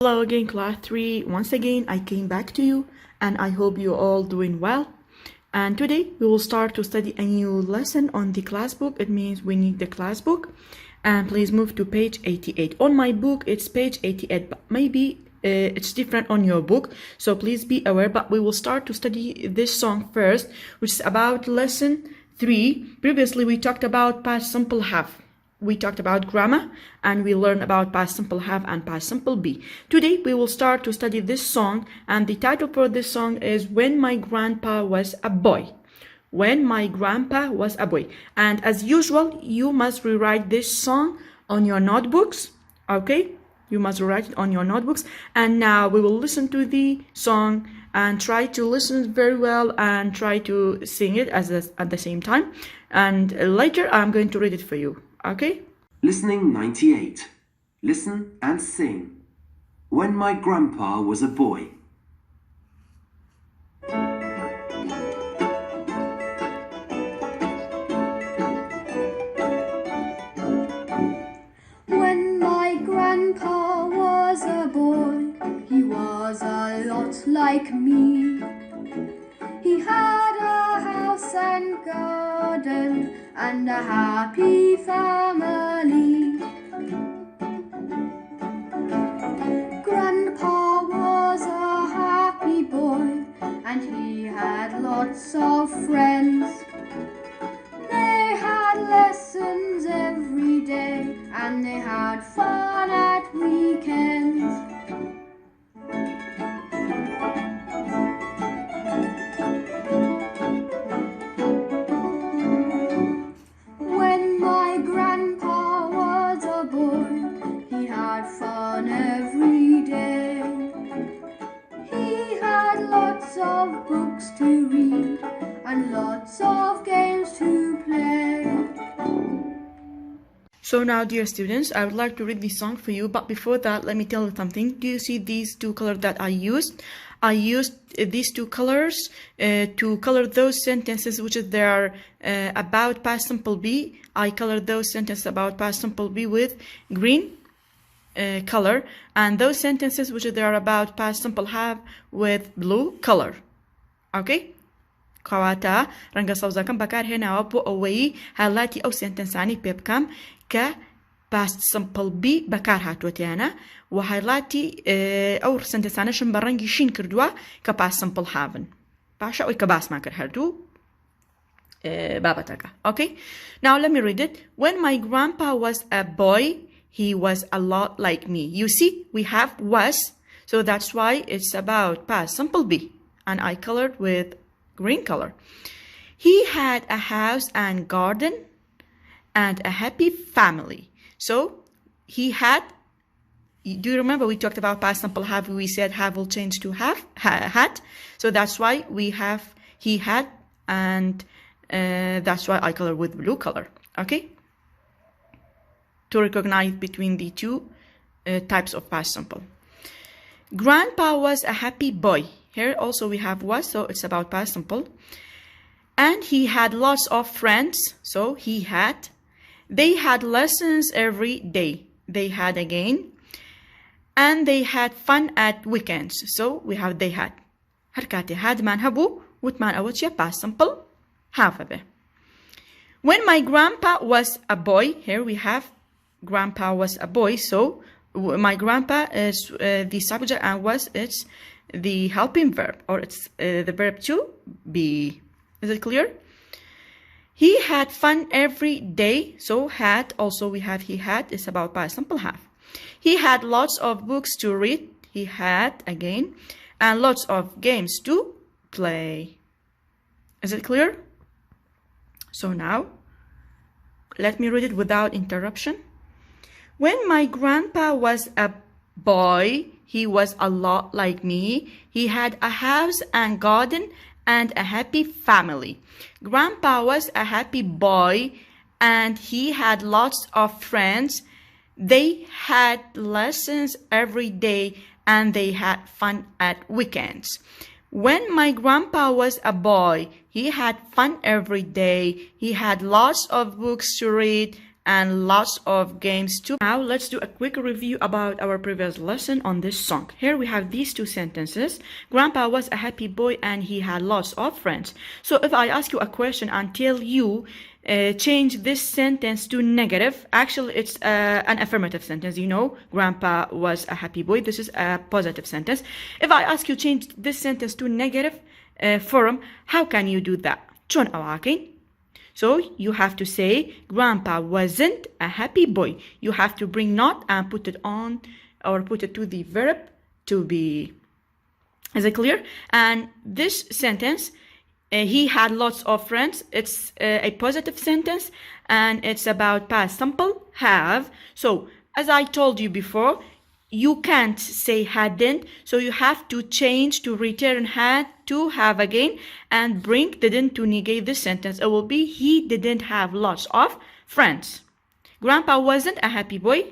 Hello again, class 3. Once again, I came back to you and I hope you're all doing well. And today we will start to study a new lesson on the class book. It means we need the class book. And please move to page 88. On my book, it's page 88, but maybe it's different on your book. So please be aware, but we will start to study this song first, which is about lesson 3. Previously, we talked about past simple have. We talked about grammar and we learned about past simple have and past simple be. Today we will start to study this song, and the title for this song is When My Grandpa Was a Boy. When my grandpa was a boy. And as usual, you must rewrite this song on your notebooks. Okay? You must write it on your notebooks. And now we will listen to the song and try to listen very well and try to sing it at the same time. And later I'm going to read it for you. Okay? Listening 98. Listen and sing. When my grandpa was a boy. When my grandpa was a boy, he was a lot like me. He had a house and garden and a happy family. Grandpa was a happy boy and he had lots of friends. They had lessons every day and they had fun at weekends. When my grandpa was a boy, he had fun every day. He had lots of books to read and lots of games to play. So now, dear students, I would like to read this song for you. But before that, let me tell you something. Do you see these two colors that I used? I used these two colors to color those sentences which they are about past simple be. I colored those sentences about past simple be with green color, and those sentences which they are about past simple have with blue color. Okay? كواتا رنگ سوزاکم بکار هناوا بو اوی حالاتی او سنتنسانی بيبكم ك past simple be بکار هاتوتیانا و حالاتی او سنتنسانشم برنگی شین کردوا ك past simple haven باشا اوی كباس ما كر هردو بابتاكا. Okay, now let me read it. When my grandpa was a boy, he was a lot like me. You see, we have was, so that's why it's about past simple be, and I colored with green color. He had a house and garden and a happy family. So he had, do you remember we talked about past simple have? We said have will change to have, had. So that's why we have he had, and that's why I color with blue color. Okay, to recognize between the two types of past simple. Grandpa was a happy boy. Here also we have was, so it's about past simple. And he had lots of friends, so he had. They had lessons every day. They had again. And they had fun at weekends. So we have they had. Harkati had man habu, wutman awachya past simple have be. When my grandpa was a boy, here we have grandpa was a boy, so my grandpa is the subject and was it's the helping verb, or it's the verb to be. Is it clear? He had fun every day, so had also we have he had is about past simple have. He had lots of books to read, he had again, and lots of games to play. Is it clear? So now let me read it without interruption. When my grandpa was a boy, he was a lot like me. He had a house and garden and a happy family. Grandpa was a happy boy and he had lots of friends. They had lessons every day and they had fun at weekends. When my grandpa was a boy, he had fun every day. He had lots of books to read and lots of games too. Now let's do a quick review about our previous lesson on this song. Here we have these two sentences. Grandpa was a happy boy and he had lots of friends. So if I ask you a question and tell you change this sentence to negative, actually it's an affirmative sentence. You know, Grandpa was a happy boy. This is a positive sentence. If I ask you change this sentence to negative form, how can you do that? شلون أواكي? So you have to say Grandpa wasn't a happy boy. You have to bring not and put it on or put it to the verb to be. Is it clear? And this sentence, he had lots of friends. It's a positive sentence and it's about past simple have. So as I told you before, you can't say hadn't, so you have to change to return had to have again and bring didn't to negate this sentence. It will be he didn't have lots of friends. Grandpa wasn't a happy boy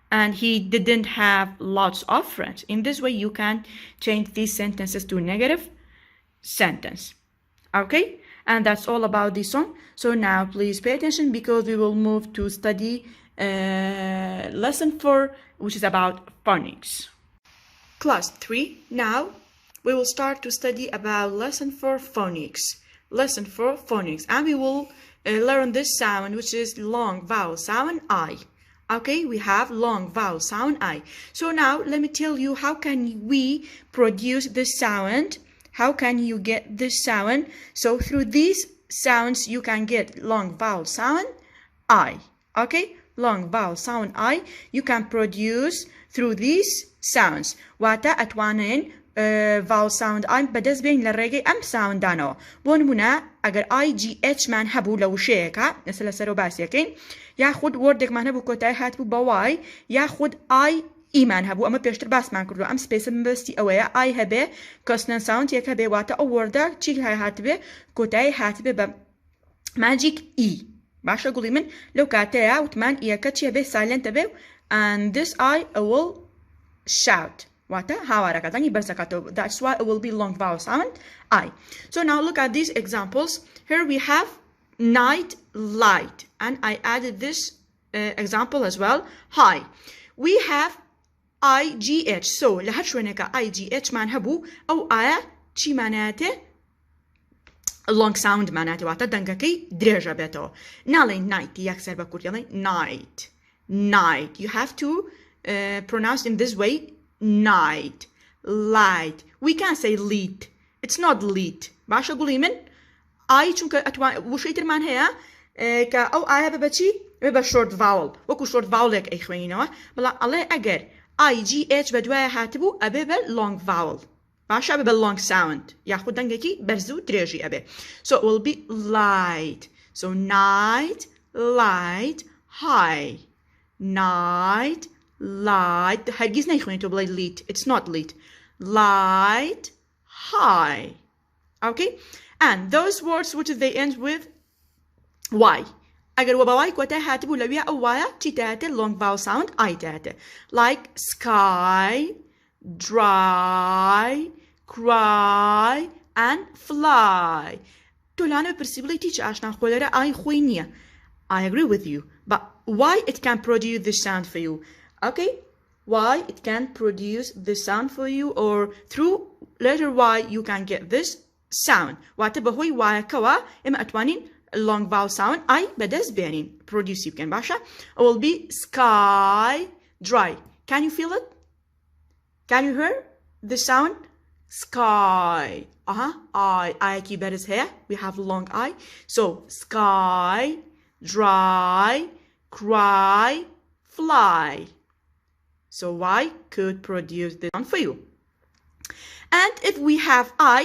and he didn't have lots of friends. In this way you can change these sentences to negative sentence. Okay, and that's all about this song. So now please pay attention because we will move to study lesson 4, which is about phonics. Class 3, now we will start to study about lesson 4 phonics. Lesson 4 phonics, and we will learn this sound, which is long vowel sound I. Okay, we have long vowel sound I. So now let me tell you how can we produce this sound. How can you get this sound? So through these sounds you can get long vowel sound I. Okay, long vowel sound I you can produce through these sounds. Wata atwanin vowel sound I بدز بين للرجع أم sound دانو. بونمنا أجر IGH من هبو لو شيكا مثل سروباسيا كين ياخد وردك من هبو كتاي هات بو بواي ياخد إيمان هبو أما بيشتر باس من كردو أم سبيس مبستي أويا أي هبه كسنن ساوند يك هبه واتا أو وردا تشيك هاي هاتبه كتاي هاتبه ب ماجيك إي باشا قولي من لو كاتيا وتمان إياكا تشي هبه silent هبه and this I will shout واتا هاوارا كتاني برسكاتو. That's why it will be long vowel sound I. So now look at these examples. Here we have night light and I added this example as well. Hi. We have IGH. So لهاد شوينك IGH معنهبو أو آية چي معناته long sound معناته واتا دنگكي درجة بيتو. نالي night يكسر بكور يالي night. Night. You have to pronounce in this way night. Light. We can't say lit. It's not lit. باشا قولي من I چونك أتوان وشيتر من هيا كا أو آية ببتشي ببا short vowel. وكو short vowel لك أي خوينوا بلا الله أجر IGH بدوايا هاتبو أبيبا long vowel. باشا أبيبا long sound. ياخد دنگكي برزو درجي أبي. So it will be light. So night, light, high. Night, light. هرگز نيخوين تو بلاي lit. It's not lit. Light, high. Okay? And those words which they end with Y. اگر وبواي كوتا هاتبو لويا او وايا تي تاته long vowel sound I تاته. Like sky, dry, cry, and fly. تولانو perceivability چه اشنا خولره I خوينية. I agree with you. But why it can produce this sound for you? Okay? Why it can produce this sound for you or through letter Y you can get this sound. واتبهوي وايا كوا اما اتوانين long vowel sound I بدز بينين produce يمكن باشا. It will be sky dry. Can you feel it? Can you hear the sound? Sky. I keep that is here. We have long I. So sky, dry, cry, fly. So Y could produce this sound for you. And if we have I,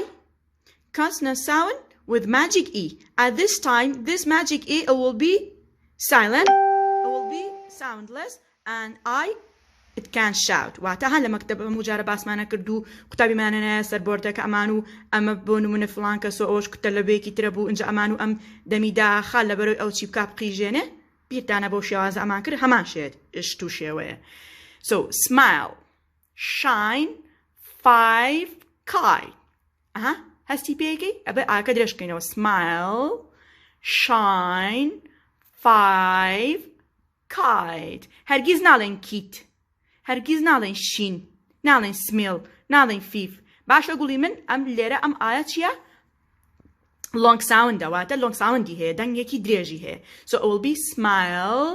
consonant sound with magic E. At this time, this magic E it will be silent, it will be soundless, and I it can shout. وقتها لما كتب مجرب اسمانا كردو كتابي مانا ناس بوردك امانو ام بونو من فلان كسو اوش كتل بيكي تربو انجا امانو ام دمي داخل لبرو او تشيب كاب قيجينه بيرتانا بوشي واز امان كر همان شيد اشتو شوية. So smile, shine, 5 kite. هستي بيكي أبي أكدرش كينو smile, shine, 5 kite هەرگیز ناڵێن کیت هەرگیز ناڵێن شین ناڵێن سمیل ناڵێن فیف باشە گوڵی من ئەم لێرە ئەم ئایا چییە long sound واتە long soundی هەیە دەنگێکی درێژی هەیە so it will be smile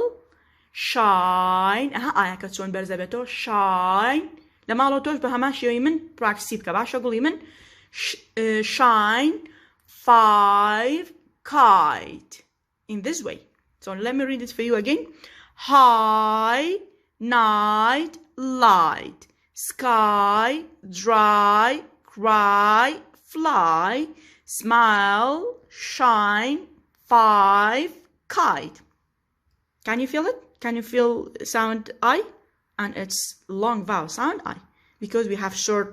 shine ئەها ئایەکە چۆن بەرزە بێتەوە shine لە ماڵەوە تۆش بە هەمان شێوەی من پراکتیسی بکە باشە گوڵی من shine 5 kite in this way so let me read it for you again high night light sky dry cry fly smile shine 5 kite can you feel it can you feel sound I and it's long vowel sound I because we have short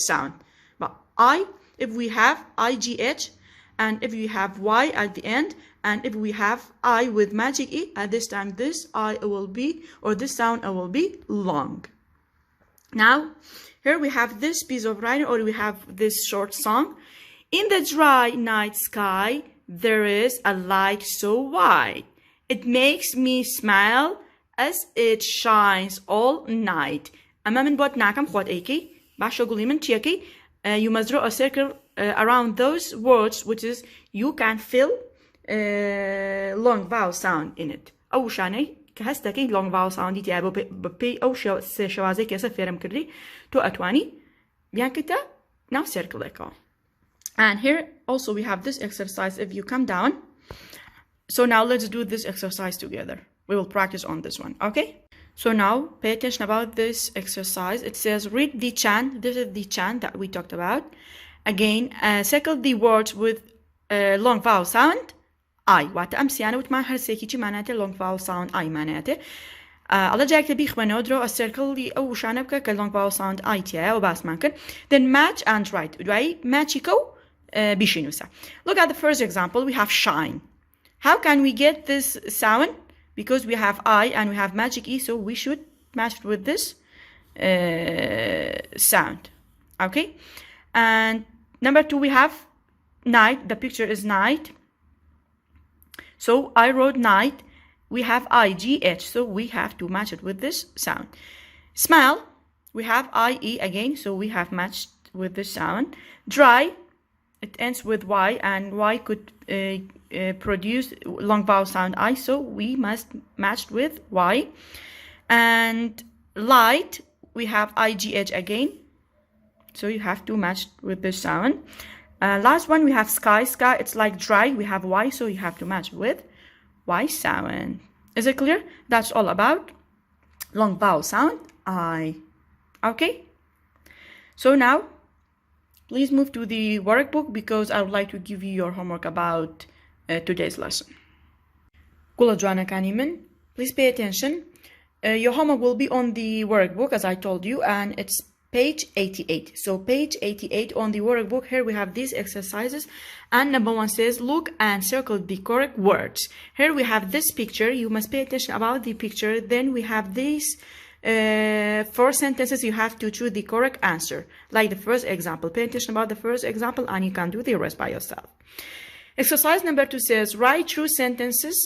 sound but I if we have IGH and if we have Y at the end and if we have I with magic E at this time this I will be or this sound will be long now here we have this piece of writing or we have this short song in the dry night sky there is a light so wide it makes me smile as it shines all night أما من بود ناكم خود أيكي باشا قولي من تيكي you must draw a circle around those words which is you can feel long vowel sound in it أو شاني كهستكي long vowel sound دي أبو ببي أو شوازي كيسا فيرم كردي تو أتواني بيان كتا now circle لكو and here also we have this exercise if you come down so now let's do this exercise together we will practice on this one okay so now pay attention about this exercise it says read the chant this is the chant that we talked about again circle the words with long vowel sound I واتە ئەم سیانە وتمان هەرسێکی چی ماناتێ long vowel sound I ماناتێ ئەڵە جارێکتە بیخوێنەوە درۆ سێرکڵی ئەو وشانە بکە کە long vowel sound I تیایە و باسمان کرد then match and write دوایی ماچیکە و بیشینوسە look at the first example we have shine how can we get this sound because we have I and we have magic E so we should match it with this sound okay and number 2 we have night the picture is night so I wrote night we have IGH so we have to match it with this sound smile we have IE again so we have matched with this sound dry it ends with Y and Y could produce long vowel sound I so we must match with Y and light we have IGH again so you have to match with this sound last one we have sky sky it's like dry we have Y so you have to match with Y sound is it clear that's all about long vowel sound I okay so now please move to the workbook because I would like to give you your homework about today's lesson. Gula Joanakani min, please pay attention. Your homework will be on the workbook as I told you and it's page 88. So page 88 on the workbook here we have these exercises and number 1 says look and circle the correct words. Here we have this picture. You must pay attention about the picture. Then we have these 4 sentences you have to choose the correct answer like the first example pay attention about the first example and you can do the rest by yourself exercise number 2 says write true sentences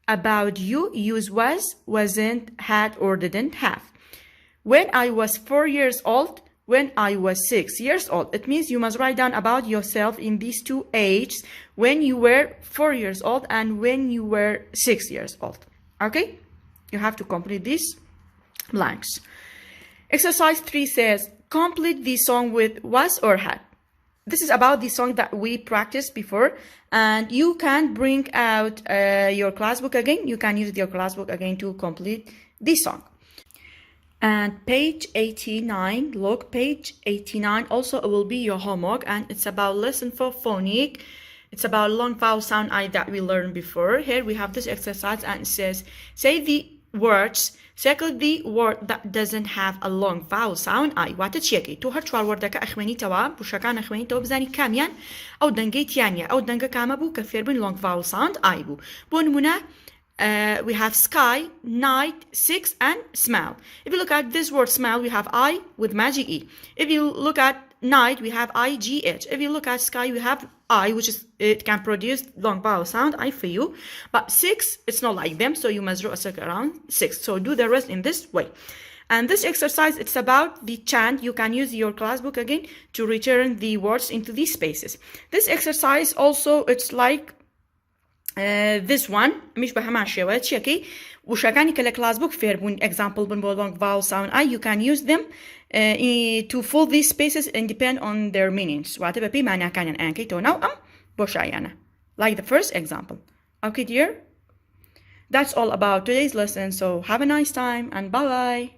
about you use was wasn't had or didn't have when I was 4 years old when I was 6 years old it means you must write down about yourself in these 2 ages when you were 4 years old and when you were 6 years old okay you have to complete this blanks. Exercise 3 says complete the song with was or had. This is about the song that we practiced before and you can bring out your class book again. You can use your class book again to complete the song. And page 89, look, page 89 also it will be your homework and it's about lesson for phonic. It's about long vowel sound I that we learned before. Here we have this exercise and it says say the words circle the word that doesn't have a long vowel sound I واتە چیەکەی تۆ هەر 4 وەردەکە ئەخوێنیتەوە بوشەکان ئەخوێنیتەوە بزانی کامیان ئەو دەنگەی تیانە ئەو دەنگە کامە بوو کە فێربن long vowel sound I بوو بۆ نمونە we have sky night 6 and smell if you look at this word smell we have I with magic E if you look at night, we have IGH. If you look at sky, we have I, which is, it can produce long vowel sound, I for you. But 6, it's not like them, so you must draw a circle around 6. So do the rest in this way. And this exercise, it's about the chant. You can use your class book again to return the words into these spaces. This exercise also, it's like this one. مش بهمان شوية شكي وشكاني كلا class book fair بون example بون long vowel sound I, you can use them to fill these spaces and depend on their meanings. وعتبقى بي معنى كان أنكي تو نوعم بوشايانا. Like the first example. Okay, dear? That's all about today's lesson. So have a nice time and bye-bye.